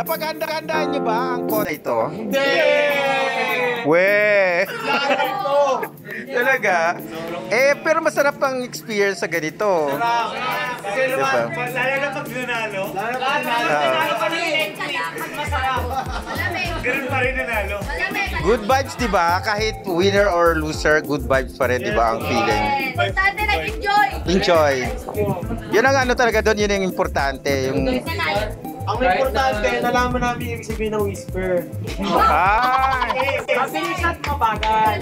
Napaghandaan niyo ba ang kota ito? Hindi! We! Ito! Talaga? Pero masarap ang experience sa ganito. Kasi Diba? lalo na pag nanalo. Lalo na pag nanalo pa rin. Masarap. Ganun pa rin nanalo. Good vibes, di ba? Kahit winner or loser, good vibes pa rin, di ba, ang feeling? Importante nag-enjoy. Enjoy. Yun ang ano talaga doon, yun ang importante. Yung... Ang importante, nalaman namin yung sabihin ng whisper. Mabilis at mabagal.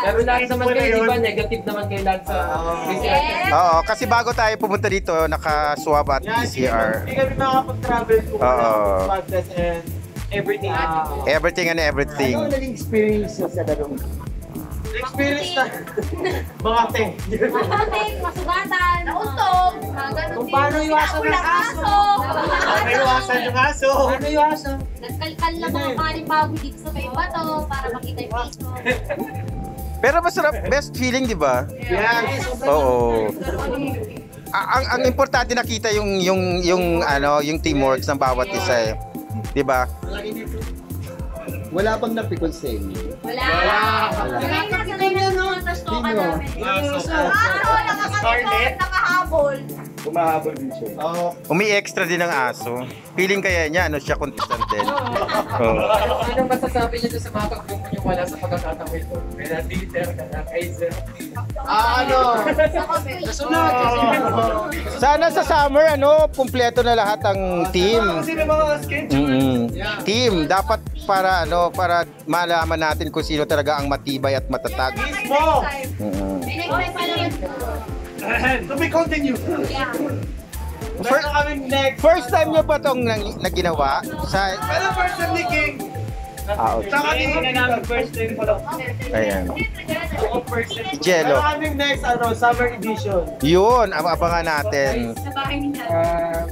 Pero lahat naman kayo, di ba? Negative naman kayo lahat sa PCR. Oo, kasi bago tayo pumunta dito, nakaswab at PCR. Hindi kami makapag-travel kung Oo. swab test and everything. Everything and everything. Ano naging experience sa larong? Experience na. Mga te. Masugatan, nauntog, ganun Kung paano iwasan ng aso. Ano iwasan yung aso? Paano iwasan? Nagkalkal lang mga panibago dito sa may bato para makita yung piso. Pero masarap, best feeling, di ba? Yes. Oo. Ang importante nakita yung teamwork ng bawat isa eh. Di ba? Wala bang napikon sa inyo? Wala. Sanay na mga tastoka namin. Nakakalikot, nakahabol. Kumahabol din siya. Umi-extra din ang aso. Feeling kaya niya, ano siya, contestant din. Oo. Anong masasabi niyo doon sa mga pagbumo niyo wala sa pagkakataon ito? Kaya Dieter, kaya Kaiser. Nasunod. Sana sa summer, kumpleto na lahat ang team. Kasi may mga schedule. Team, dapat para malaman natin kung sino talaga ang matibay at matatag. Mismo. Next time pa naman. To be continued. Meron na kami next. First time niyo ba itong naginawa? Pero first time ni King. Okay. Saka ni First time pa lang. Ayan. Meron Jello. kami next summer edition. Yun, abangan natin. Sa bahay ni Dad.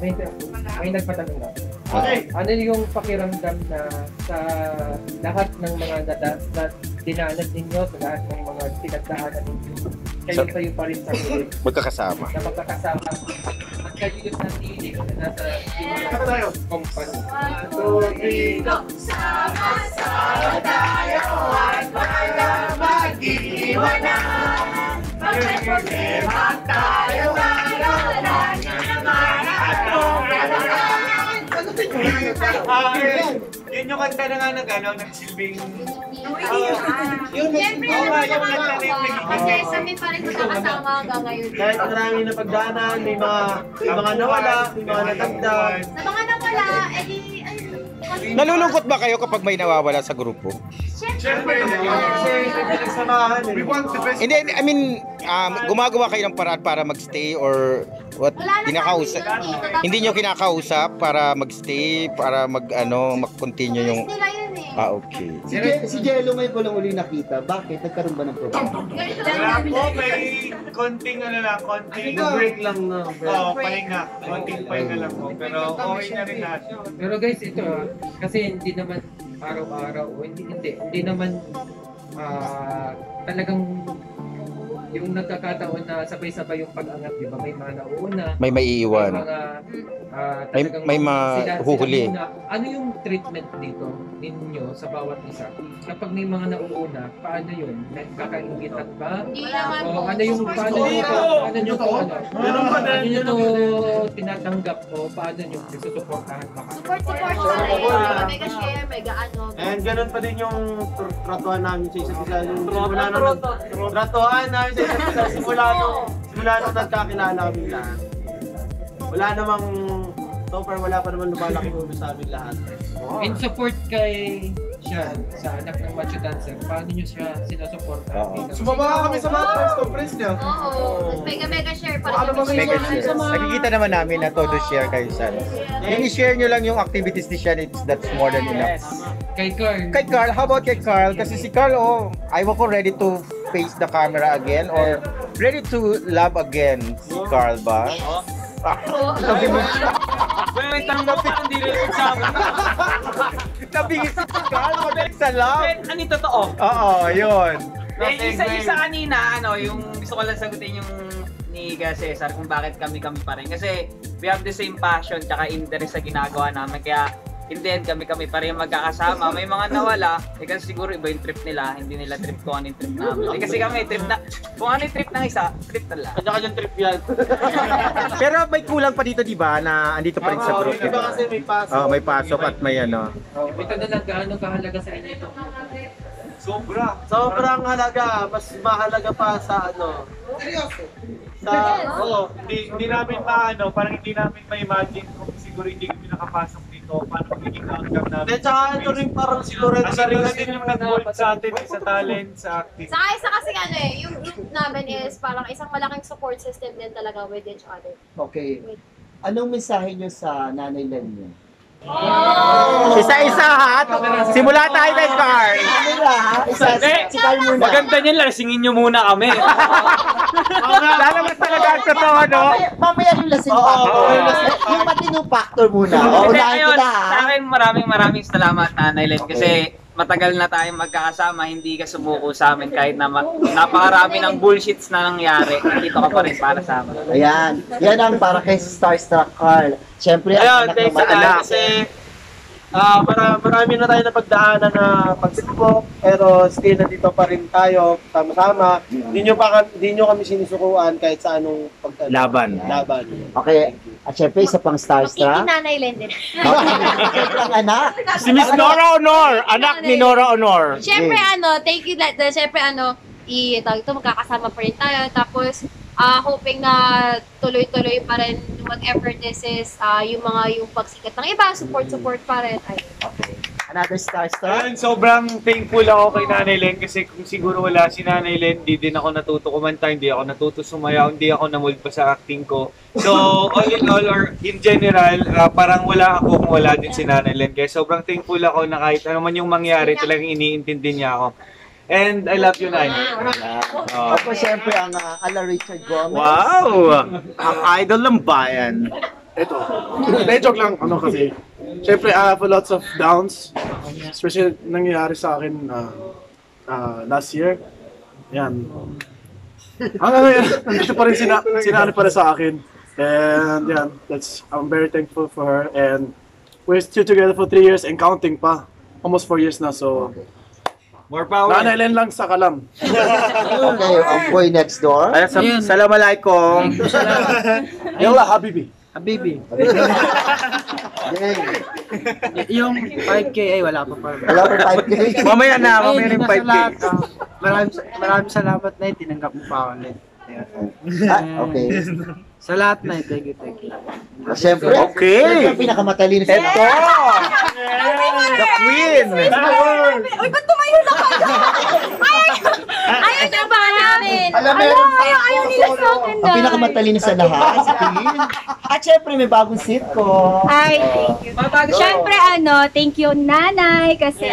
May nagpatanong lang. Okay. Ano yung pakiramdam na sa lahat ng mga dinanan ninyo, sa lahat ng mga pinagdaanan ninyo, kayo pa rin sa huli Magkakasama. na magkakasama at kayo yung natinig na nasa company. Sama-sama tayo at mag-iwanan. Magkakasama tayo ngayon. Yun yung kanta na nga nagsilbing... Siyempre naman kasi sa amin pa rin magkakasama hanggang ngayon. Kahit marami na pagdaanan, may mga nawala, may mga natagdag. Sa mga nawala, Nalulungkot ba kayo kapag may nawawala sa grupo? Siyempre, Kasi pinagsamahan eh. we want the best. Hindi, I mean, gumagawa kayo ng paraan para magstay or what? Kinakausap? Hindi nyo kinakausap para magstay, para mag-continue yung... nila yun eh. Okay. Si Jello ngayon ko lang uli nakita. Bakit? Nagkaroon ba ng problema? Wala po, may konting konting Break lang na. pahinga. Konting pahinga lang po. Pero okay na rin lahat. Pero guys, ito kasi hindi naman araw-araw o hindi naman talagang yung nagkakataon na sabay-sabay yung pag-angat, di ba? May mga nauuna, May maiiwan. may mga talagang may mahuhuli. muna. Ano yung treatment dito ninyo sa bawat isa? Kapag may mga nauuna, paano yun? Nagkakaingitan ba? Hindi naman O po. ano yung paano nyo to? Paano nyo to paano nyo to tinatanggap o paano nyo susuportahan ba? Support tayo. Mega share, mega ano. And ganun pa din yung tratuhan namin sa isa't isa. Tratuhan namin sa isa't isa. Simula nung nagkakilala kami lahat. Wala namang so far, wala pa naman lumalaki ulo sa amin lahat. In support kay Sean sa anak ng Macho Dancer, paano nyo siya sinusuportahan? Sumama kami sa mga press conference niya. Oo. Mega share pa Ano ba rin. Mega share. Nakikita naman namin na todo share kayo sa yung i-share nyo lang yung activities ni Sean, that's more than enough. Kay Carl. Kay Carl, how about kay Carl? Kasi si Carl, ayaw ko ready to face the camera again or ready to love again. Si Carl ba? Sabi mo siya. May tanggapin hindi rin sa amin. Nabingis si Carl, mabilis sa love. Ano yung totoo? Oo, yun. Isa kanina, yung gusto ko lang sagutin yung ni Cesar kung bakit kami pa rin. Kasi we have the same passion tsaka interest sa ginagawa namin. Kaya in the end, kami pa rin magkakasama. May mga nawala, kasi siguro iba yung trip nila, hindi nila trip kung ano yung trip namin. Kasi kami, kung ano yung trip ng isa, trip nila. Kanya-kanyang trip yan. Pero may kulang pa dito, di ba, na andito pa rin sa group. Iba kasi may pasok. Oh, may pasok at may ano. Ito na lang, gaano kahalaga sa inyo ito? Sobrang halaga, mas mahalaga pa sa ano. Hindi namin parang hindi namin ma-imagine kung siguro hindi kami nakapasok dito, paano magiging outcome namin. Then tsaka ito rin parang siguro Ang sarili din yung nag-mold sa atin, sa talent, sa acting. Saka isa kasi yung group namin is parang isang malaking support system din talaga with each other. Okay. Anong mensahe nyo sa nanay Len nyo? Isa-isa ha. Simula tayo kay Carl. Si Carl muna. Maganda niyan, lasingin nyo muna kami. Lalabas talaga ang totoo, no? Mamaya yung lasing factor. Yung matinong factor muna. Unahin Ayun, kita sa ha. akin maraming salamat, Nanay Len, kasi matagal na tayong magkakasama, hindi ka sumuko sa amin kahit na napakarami ng bullshits na nangyari. Nandito ka pa rin para sa amin. Ayan. Yan ang para kay Starstruck Carl. Siyempre, Ayun, ang anak thanks ng sa lahat anak. kasi marami na tayo napagdaanan na pagsubok, pero still nandito pa rin tayo sama-sama. Hindi nyo kami sinusukuan kahit sa anong Laban. Okay. At siyempre, isa pang Starstruck. Nanay Len din. Siyempre, ang anak. Si Miss Nora Honor, anak ni Nora Honor. Siyempre thank you siyempre magkakasama pa rin tayo. Tapos hoping na tuloy-tuloy pa rin whatever this is, yung pagsikat ng iba, support pa rin. Okay. Another Starstruck. Ayun, sobrang thankful ako kay Nanay Len kasi kung siguro wala si Nanay Len, di din ako natuto kumanta, hindi ako natuto sumayaw, hindi ako namold pa sa acting ko. So, all in all, or in general, parang wala ako kung wala din si Nanay Len. Kaya sobrang thankful ako na kahit ano man yung mangyari, talagang iniintindi niya ako. And I love you, Nay. Ako siyempre ang ala Richard Gomez. Wow! Ang idol ng bayan. Ito. Joke lang, kasi, syempre, I have lots of downs. Especially, nangyayari sa akin last year. Yan. Ngayon, nandito pa rin sinani para sa akin. And yan, I'm very thankful for her. And we're still together for 3 years and counting pa. Almost 4 years na, so... More power. Nanay Len lang sa kalam. Okay, ang boy next door. Assalamualaikum. Yalla, Habibi. Habibi. Yay. Yung 5K ay wala pa pa. Wala pa 5K. Mamaya na yung 5K. Maraming salamat na tinanggap mo pa ako ulit. Okay. Sa lahat na thank you. Siyempre, Okay. siyempre, ang pinakamatalino sa Ito! The Queen! Uy, ba't tumayo na kayo? Ayaw niya ba namin? Alam, meron pa Ayaw nila sa akin ang pinakamatalino sa lahat, si Queen. At siyempre, may bagong seat ko. Hi, thank you. Siyempre, thank you, nanay, kasi...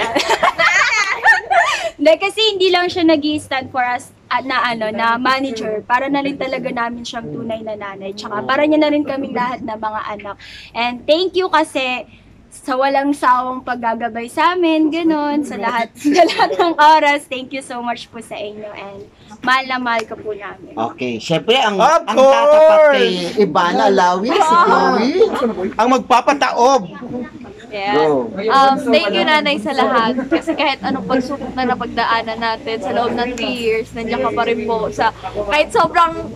kasi hindi lang siya nag-i-stand for us na manager. Para na rin talaga namin siyang tunay na nanay. Tsaka para niya na rin kaming lahat na mga anak. And thank you kasi sa walang sawang paggagabay sa amin, ganun, sa lahat ng oras. Thank you so much po sa inyo and mahal na mahal ko po namin. Okay, siyempre, ang Of tatapat kay Ivana Alawi, si Chloe. Ang magpapataob. Yeah. Go. Thank you, nanay, sa lahat. Kasi kahit anong pagsubok na napagdaanan natin sa loob ng 3 years, nandiyan ka pa rin po kahit sobrang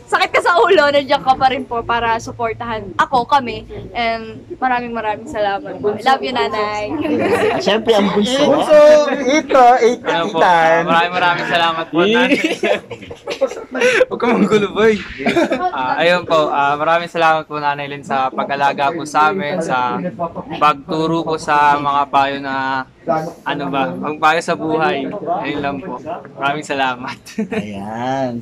sakit ka sa ulo, nandiyan ka pa rin po para suportahan kami. And maraming salamat po. I love you, nanay. At siyempre, ang bunso. So, ito, itan. Maraming salamat po, Nanay. Huwag ka manggulo, boy. Ayun po, maraming salamat po, Nanay Len, sa pag-alaga po sa amin, sa pagturo po sa mga payo na, ang payo sa buhay. Ayun lang po. Maraming salamat. Ayan.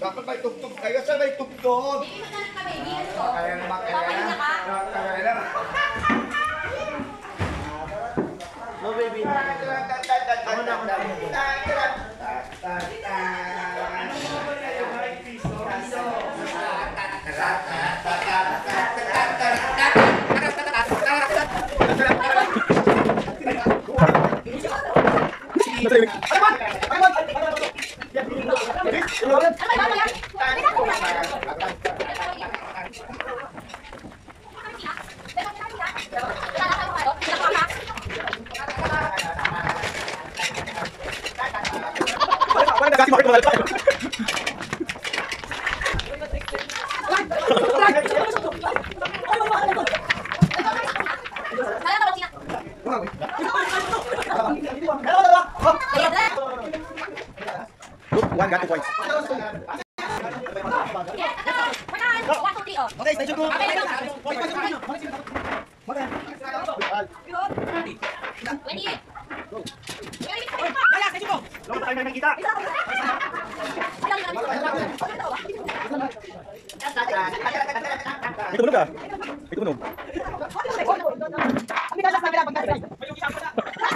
Dapat may tugtog kayo. Saan may tugtog? Hindi mo na lang kami. Hindi ito. Papahinga ka? No, baby. Ako na, ako na. One got 2 points. Okay, station 2. May tumunog ah. May tumunog.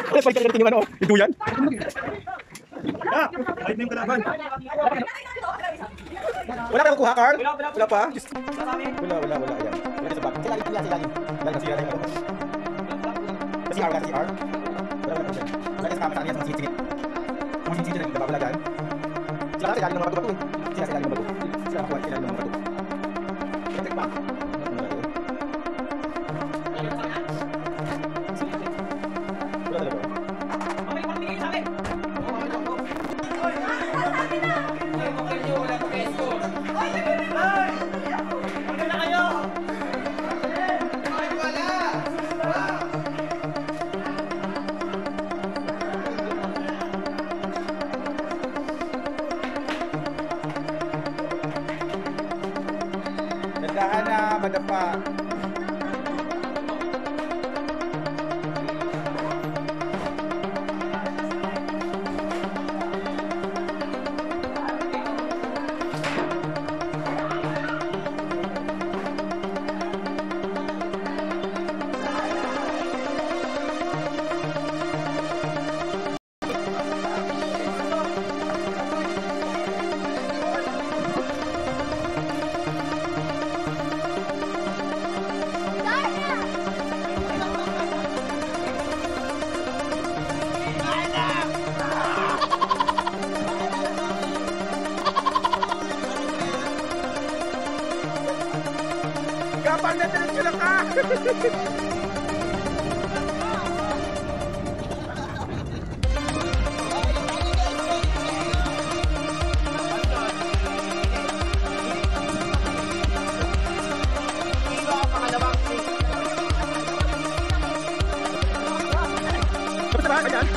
Wala pa rin yung ano, yung duyan. Ah, kahit na yung kalaban. Wala ka nakukuha, Carl? Wala pa? Wala. Ayan. Wala sa back. Sila. Lagi sila yung ano. Kasi R. Wala pa siya. Wala ka sa kamera niya sa mga singit-singit na wala dyan. Sila kasi galing ng mga bato-bato eh. Sila galing ng bato. Sila nakuha sila ng mga bato. Protect back. Wala talaga. Dandahan na, madapa. Kapal na tayo sila ka! Tapos na ba? Ayan?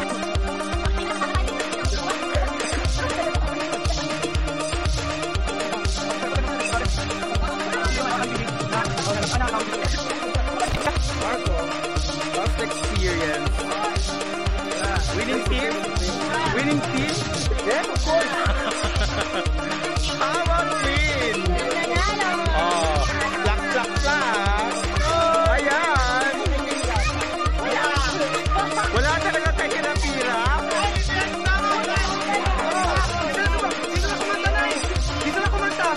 Marco, lost experience. Winning team? Winning team? Yes, of course. How about win? Oh, plak. Ayan. Wala talaga kayo kinapira. Dito na kumanta.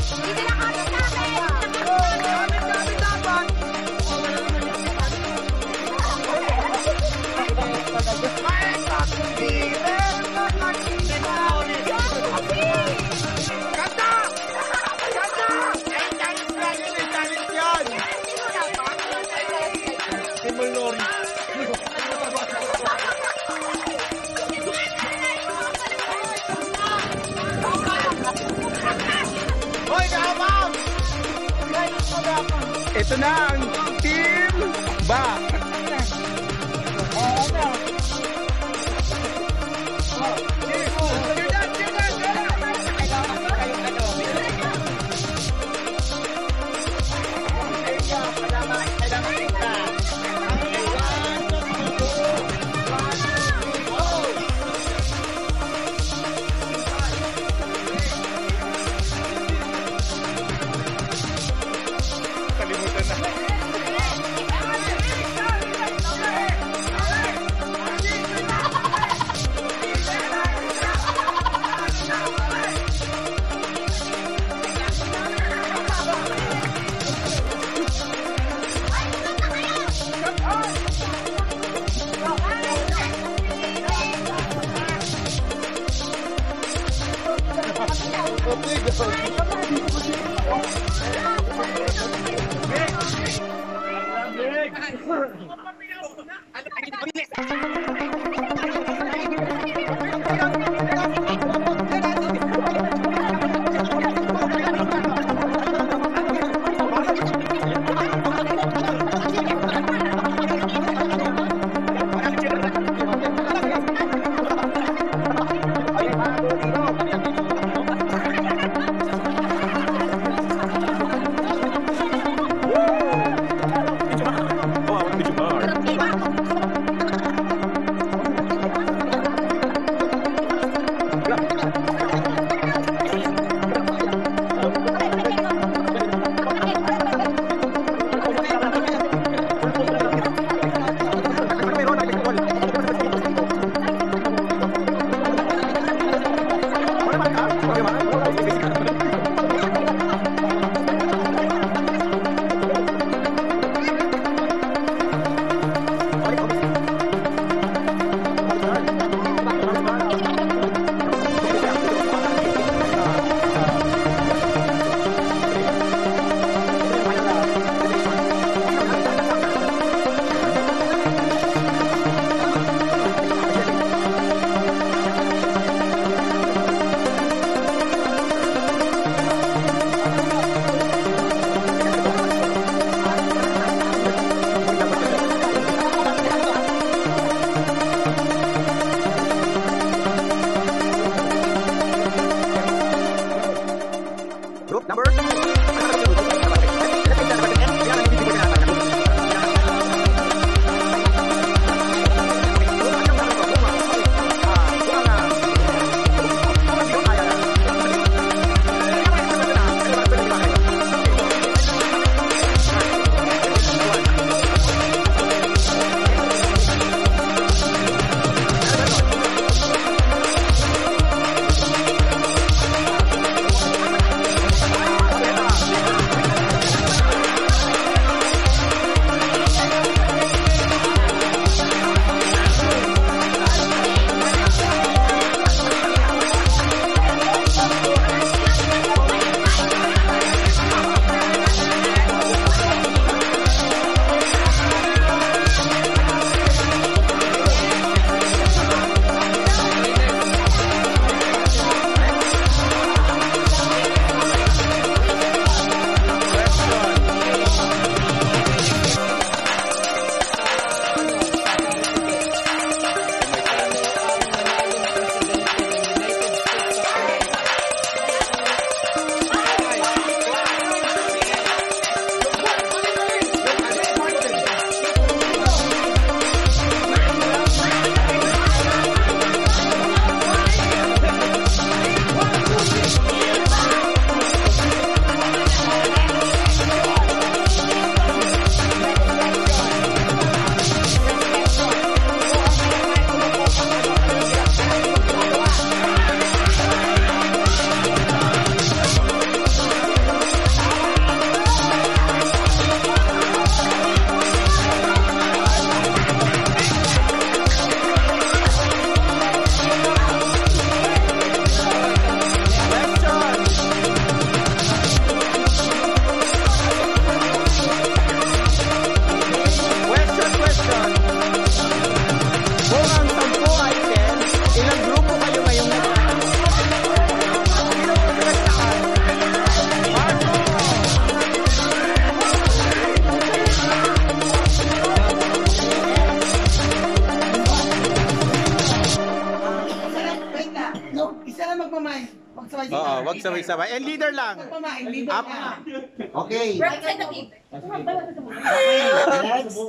Ito na ang Team Back. Oo, wag sabay-sabay. And leader lang. Up. Okay. Representative. Next.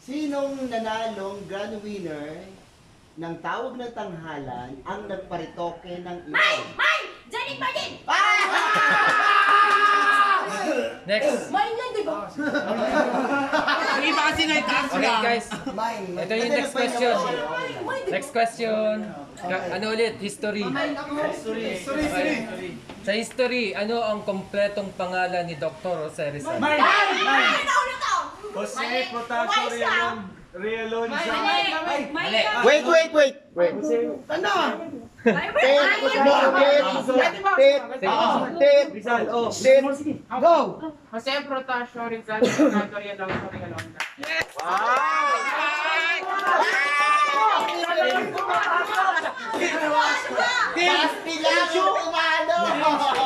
Sinong nanalong grand winner ng tawag ng tanghalan ang nagparitoke ng ito? Jenny Martin! Next. Mine lang, di ba? Hindi pa kasi na-task Okay guys, Mine. ito yung next question. Next question. Ano ulit? History. Okay. Sa history, ano ang kompletong pangalan ni Dr. Jose Rizal? Jose Potasio Realon. Mali. Wait. Ano? Go! Jose Protasio, Rizal, Fernando, Rialong, Rialong.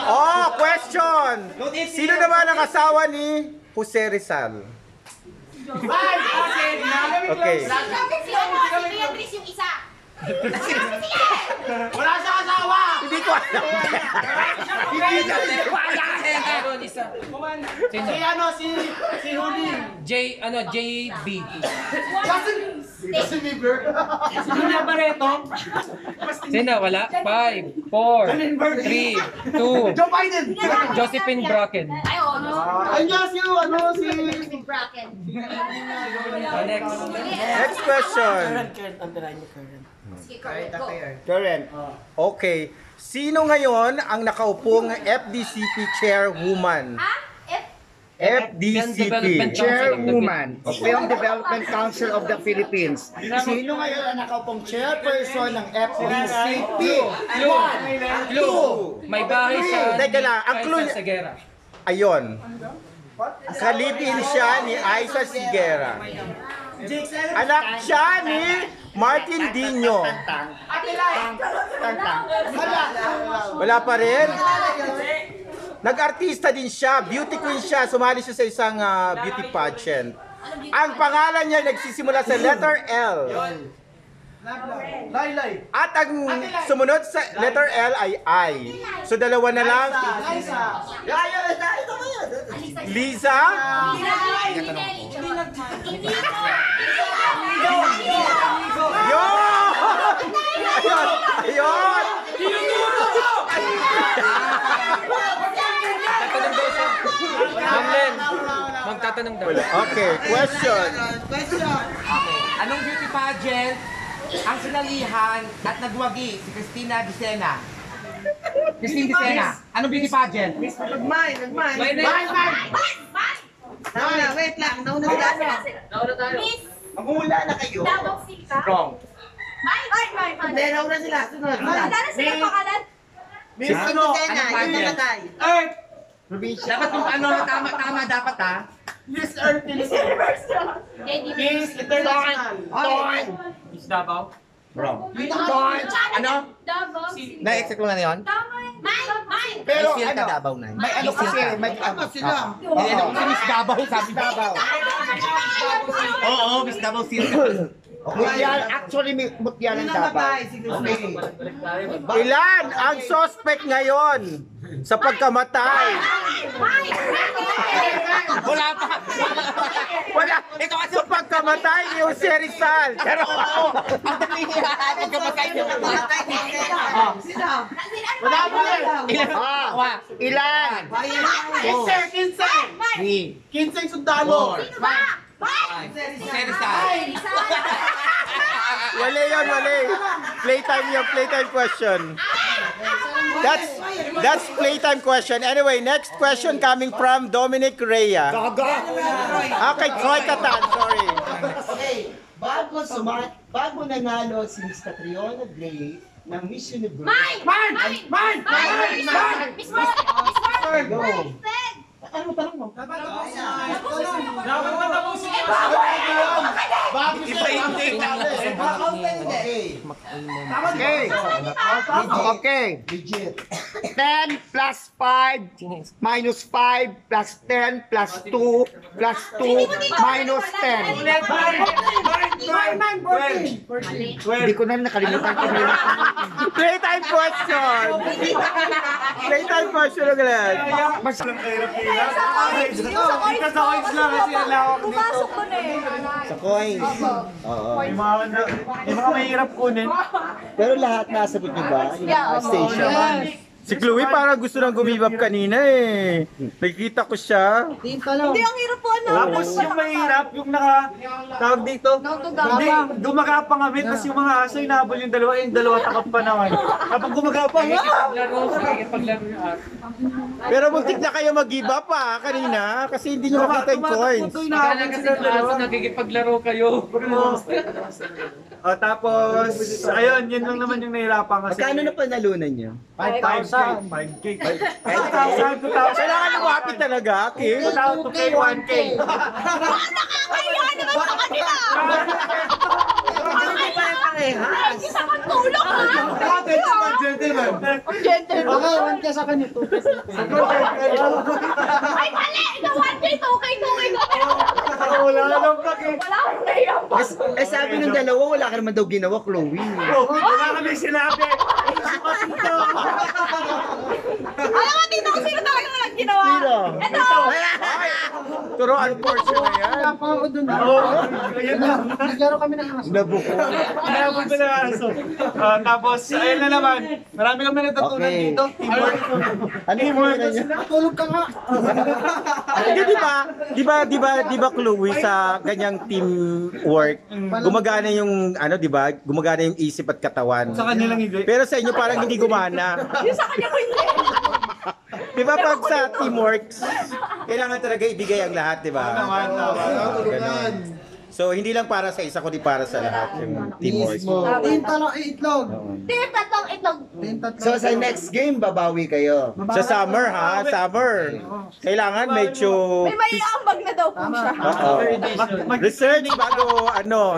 Oh, question! Sino naman ang asawa ni Jose Rizal? Okay. Si Beatrice yung isa. Wala siyang asawa! Hindi ko alam. Si Huli. JB. Justin Bieber. Julia Barreto. Sino? Wala? 5, 4, 3, 2. Joe Biden. Josephine Bracken. Ayun si Bracken. Next. Next question. Current. Okay. Sino ngayon ang nakaupong FDCP chairwoman? FDCP. Chairwoman of Film Development Council of the Philippines. Sino ngayon ang nakaupong chairperson ng FDCP? Clue. May bahay sa Teka lang, ang clue sa Segera. Ayon. Kalibin siya ni Aiza Sigera. Anak siya ni Martin Dino. Wala pa rin? Nag-artista din siya, beauty queen siya, sumali siya sa isang beauty pageant. Ang pangalan niya nagsisimula sa letter L. At ang sumunod sa letter L ay I. So dalawa na lang. Liza? Yun! Ayun! Ma'am Len, magtatanong daw. Okay, question. Anong beauty pageant ang sinalihan at nagwagi si Cristina Dicena? Christine Dicena. Anong beauty pageant? Mine. Wait lang, nauna tayo. Miss Magmula na kayo. Davao Sita. Wrong. Hindi, nauna sila. Sunod. Wala na sila pangalan. Miss Ano? Sena, Anong yun na pageant? tayo. Earth! Provincia. Dapat kung ano, tama dapat ha. Miss Earth. Miss International. Okay. Miss Davao. Wrong. Ano? Davao Sita. Na-exit mo na yun? Mine. Pero May feel ka ano, Davao na. may ano kasi, may ano sila. Hindi, ano si Miss Davao, sabi Davao. Oo, Miss Davao Seal. Mutyan, actually, mutyan ang Davao. Ilan ang suspect ngayon sa pagkamatay? Wala pa. Wala. Ito kasi sa pagkamatay ni Jose Rizal. Pero Ang nangyayari, pagkamatay niyo. Wala pa rin. Ilan? Kinseng Sundalo. wala yun, wala. Playtime yun, playtime question. That's playtime question. Anyway, next question coming from Dominic Rhea. Okay, Troy Catan, sorry. Okay, bago nanalo si Miss Catriona Gray ng Miss Universe. Mine. Miss Mark. Go. Ano tanong mo? Okay. Okay. Legit. 10 plus 5 minus 5 plus 10 plus 2 plus 2 minus 10. Hindi ko na nakalimutan ko na. Playtime question. Playtime question ulit. Pumasok ko na eh. Sa coins. Oo. May mga mahirap kunin. Pero lahat nasagot niyo ba? Yung station. Si Chloe parang gusto nang gumibab kanina eh. Nakikita ko siya. Hindi, ang hirap po ano. Tapos yung mahirap, yung tawag dito, hindi, gumagapang kami, tapos yung mga aso, inahabol yung dalawa takap pa naman. Kapag gumagapang, Paglaro yung art. Pero muntik na kayo mag-give up kanina kasi hindi nyo makita yung coins. Akala kasi ng aso, nagigipaglaro kayo. Tapos, ayun, yun lang naman yung nahirapan kasi. Magkano na panalunan niyo? 5,000. 5K. 5,000, 2,000. Kailangan lumapit talaga, Kim. 2K, 1K. Nakakaya naman sa kanila! Isa kang tulong ha! Gentleman. Ang gentleman. Okay, 1K sa kanya, 2K sa Ay, mali! Ikaw 1K, 2K. Wala lang pag Wala akong nahirapan. Sabi ng dalawa, wala ka naman daw ginawa, Chloe. wala kami sinabi. Alam mo, dito kung sino talaga walang ginawa. Sino? Ito! Turuan portion na yan. Naglaro kami ng aso. Nabuko. Inabot ko na aso. Tapos, ayun na naman. Marami kami natutunan Okay. dito. Teamwork. Ano yung muna niyo? Tulog ka nga. Hindi, di ba Chloe sa ganyang teamwork, gumagana yung gumagana yung isip at katawan. Sa kanilang hindi. Pero sa inyo parang hindi gumana. Yung sa kanya ko hindi. Di ba pag sa teamwork, kailangan talaga ibigay ang lahat, di ba? Ganon. So hindi lang para sa isa kundi para sa lahat yung teamwork. Tinta lang itlog. Tatlong itlog. So sa next game, babawi kayo. Sa summer ha, summer. Kailangan medyo May maiambag na daw po siya. Oo. Research bago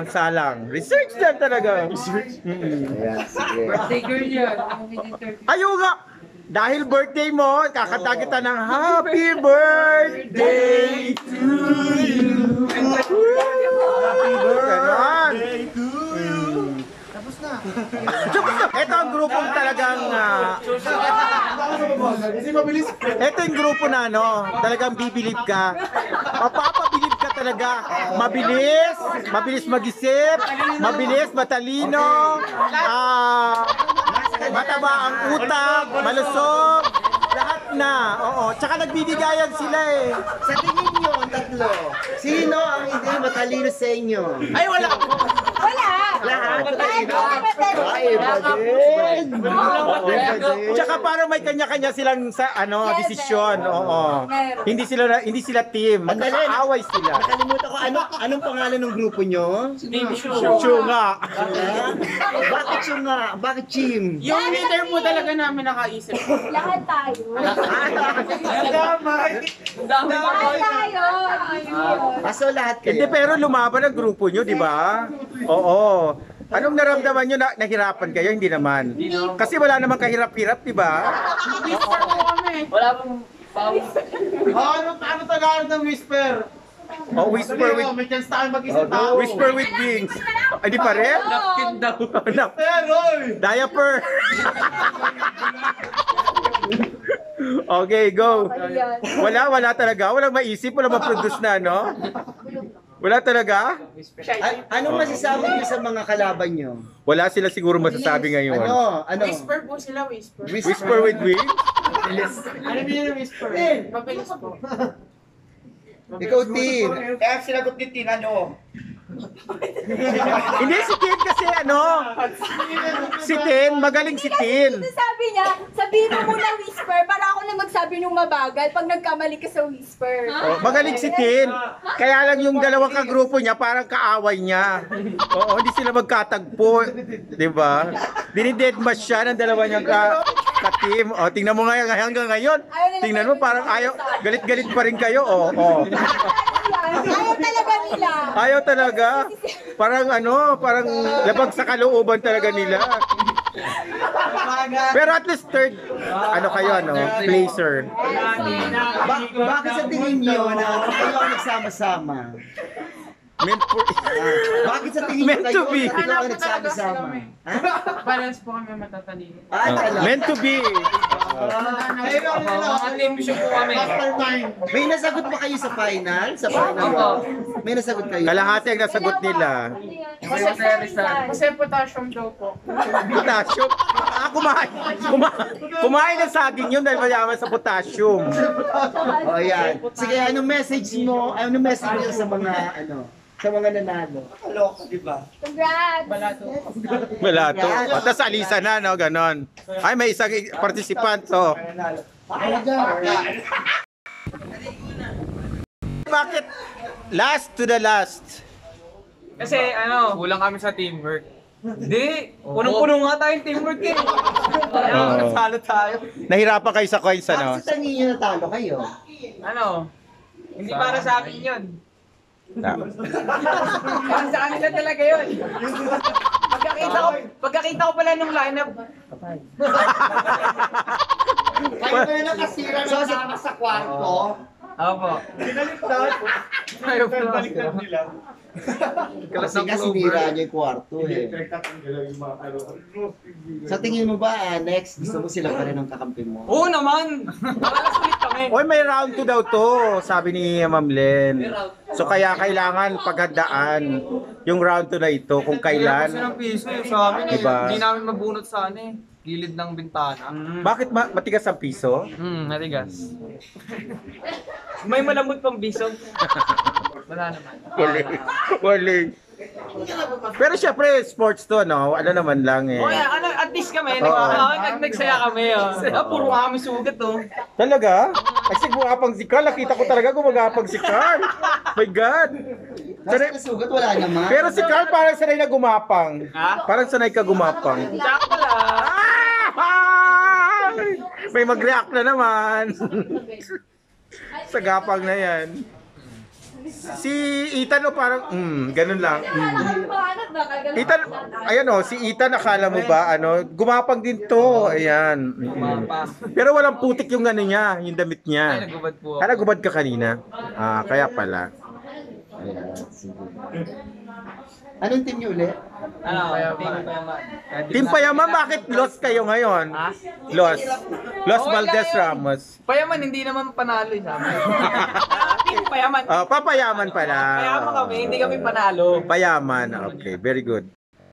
salang. Research lang talaga. Ayan, sige. Birthday girl yan. Ang interview. Ayaw nga! Dahil birthday mo, kakanta kita ng Happy Birthday to you! Happy birthday to you! Tapos na. Ito ang grupong talagang ito yung grupo na talagang bibilib ka. Mapapabilib ka talaga. Mabilis mag-isip, mabilis, matalino, mataba ang utak, malusog, lahat na. Oo, tsaka nagbibigayan sila eh. Sa tingin niyo, tatlo, sino ang hindi matalino sa inyo? Ay, wala! Wala. Lahat matalino? Ay, iba din. Tsaka parang may kanya-kanya silang desisyon. Oo. Hindi sila team. Magkaaway sila. Nakalimutan ko, anong pangalan ng grupo nyo? Chunga. Bakit Chunga? Bakit Chim? Yung leader po talaga namin nakaisip. Lahat tayo. Lahat tayo. So lahat kayo? Hindi, pero lumaban ang grupo nyo, di ba? Oo. Anong naramdaman nyo na nahirapan kayo? Hindi naman. Kasi wala namang kahirap-hirap, di ba? Wala pong bawang. Ano Tagalog ng whisper? Oh, whisper with May chance tayo mag-isip tao. whisper with wings. Ay, di pa rin? Napkin daw. Diaper. Okay, go. Wala talaga. Walang maisip, walang ma-produce na, no? Wala talaga? Anong masasabi niyo sa mga kalaban nyo? Wala sila siguro masasabi ngayon. Ano? Whisper po sila, whisper. Whisper with wings? Ano ba yung whisper? Mabilis po. Ikaw, Tin. Kaya sinagot ni Tin, Hindi, si Tin kasi si Tin, magaling si Tin. Sabi niya, sabihin mo muna whisper para ako na magsabi nung mabagal pag nagkamali ka sa whisper. Oh, magaling si Tin. Kaya lang yung dalawang kagrupo niya parang kaaway niya. Oo, hindi sila magkatagpo. Di ba? Dinidedmas siya ng dalawa niyang ka-team. O, tingnan mo nga hanggang ngayon. Tingnan mo parang galit-galit pa rin kayo. Oo. Ayaw talaga nila. Ayaw talaga. Parang parang labag sa kalooban talaga nila. Pero at least third, placer. Bakit sa tingin niyo na kayo ang nagsama-sama? Bakit sa tingin niyo Meant to be. kayo ang nagsama-sama? Balance po kami matatalino. Talaga? Meant to be. Mga team show po kami. May nasagot pa kayo sa final? Sa final round? May nasagot kayo? Kalahati ang nasagot nila. Kasi potassium daw po. Potassium? Kumain ng saging yun dahil mayaman sa potassium. O yan. Sige, anong message mo sa mga sa mga nanalo? Congrats! Balato. Tapos alisa na, no? Ganon. Ay, may isang participant, so. Bakit last to the last? Kasi kulang kami sa teamwork. Hindi, punong-puno nga tayong teamwork eh. Salo tayo. Nahirapan kayo sa coins, ano? Bakit sa ninyo natalo kayo? Hindi para sa akin yun. Para sa kanila talaga yun. Pagkakita ko pala nung lineup. Kayo ba yung nakasira ng tama sa kwarto? Opo. Baliktad nila. Kasi sinira niya yung kwarto eh. Sa tingin mo ba, next, gusto mo sila pa rin ang kakampi mo? Oo naman! Malalas ulit kami. Oy, may round 2 daw to, sabi ni Ma'am Len. So kaya kailangan paghandaan yung round 2 na ito kung kailan. Kasi ng piso sa amin eh. Diba? Hindi namin mabunot sa gilid ng bintana. Bakit matigas ang piso? Matigas. May malambot pang piso. Wala naman. Wali. Pero syempre, sports to, no? Ano naman lang eh. At least kami, Oo. nagsaya kami. Puro kami sugat Talaga? Kasi gumapang si Carl, nakita ko talaga gumagapang si Carl. My God. Nasa nasugat, wala naman. Pero si Carl parang sanay na gumapang. Ha? Parang sanay ka gumapang. Tsaka lang. Ay! May mag-react na naman. Sa gapang na yan. Si Ethan o parang, ganun lang. Ethan, ayan o, si Ethan akala mo ba, gumapang din to. Ayan. Pero walang putik yung niya, yung damit niya. Ay, nagubad po ako. Nagubad ka kanina? Kaya pala. Ayan, sige. Anong team niyo ulit? Team Payaman. Team Payaman, bakit lost kayo ngayon? Lost. Lost Valdez Ramos. Payaman, hindi naman panalo sa amin. Team Payaman. Papayaman pala. Payaman kami, hindi kami panalo. Payaman, okay, very good.